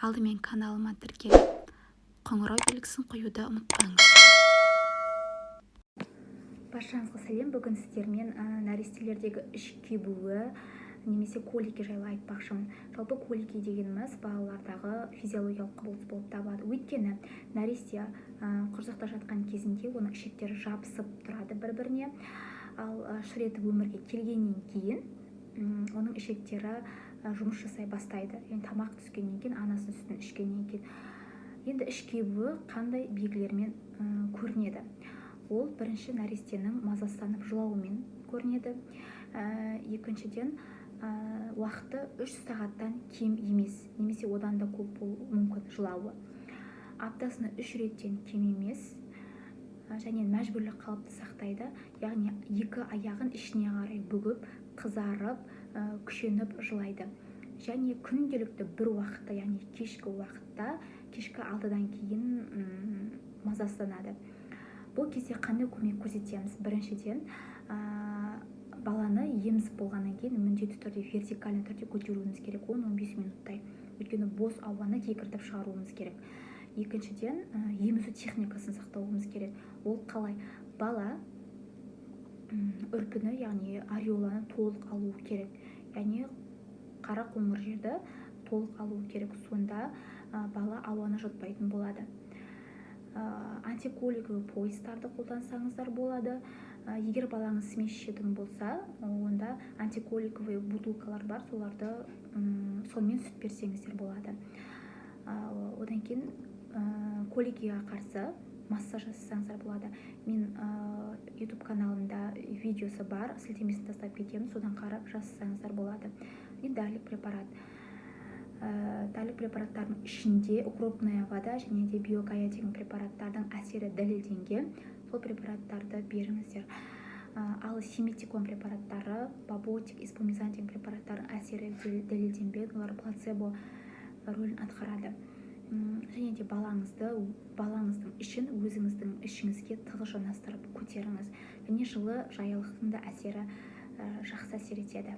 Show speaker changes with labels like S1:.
S1: Алдымен каналыма тіркеліп, қоңырау белгісін қоюды ұмытпаңыз. Баршаңызға сәлем. Бүгін сіздермен нәрестелердегі іш кебуі немесе колики жайлы айтпақшымын. Жалпы колики дегеніміз балалардағы физиологиялық құбылыс болып табылады. Өйткені нәресте құрсақта жатқан кезінде оның ішектері жабысып тұрады бір-біріне. Ал шыретіп өмірге келгеннен кейін оның ішектері жұмыс жасай бастайды. Яғни тамақ түскеннен кейін, анасының сүтін ішкеннен кейін. Енді іш кебуі қандай белгілермен көрінеді? Ол бірінші нәрестенің мазасызданып жылауымен көрінеді. Екіншіден, уақыты 3 сағаттан кем емес, немесе одан да көп болуы мүмкін жылауы. Аптасына 3 реттен кем емес, және мәжбүрлі қалыпты сақтайды. Яғни екі аяғын ішіне қарай бүгіп, қызарып, күшеніп жылайды. Және күнделікті бір уақытта, яғни кешкі уақытта, кешкі 6-дан кейін мазасызданады. Бұл кезде қандай көмек көрсетеміз? Біріншіден, баланы емізіп болғаннан кейін міндетті түрде вертикальный түрде көтеруіміз керек, 10-15 минуттай. Өйткені бос ауаны кекіртіп шығаруымыз керек. Екіншіден, емізу техникасын сақтауымыз керек. Ол қалай? Бала үрпіні, яғни ареоланы толық алуы керек. Яғни қара қоңыр жерді толық алуы керек. Сонда бала ауаны жұтпайтын болады. Антиколиковый поястарды қолдансаңыздар болады. Егер балаңыз смеш ішетін болса, онда антиколиковый бутылкалар бар, соларды сонымен сүт берсеңіздер болады. Одан кейін коликиға қарсы массаж жасасаңыздар болады. Мен YouTube каналымда видеосы бар, сілтемесін тастап кетемін, содан қарап жасасаңыздар болады. Дәрілік препарат. Дәрілік препараттардың ішінде укропная вода және де биокаятин препараттардың әсері дәлелденген. Сол препараттарды беріңіздер. Ал симметикон препараттары, баботик, испомизантин препараттардың әсері дәлелденбеген, олар плацебо рөлін атқарады. Және де балаңыздың ішін өзіңіздің ішіңізге тығыз жанастырып көтеріңіз. Және жылы жаялықтың да әсері жақсы әсер етеді.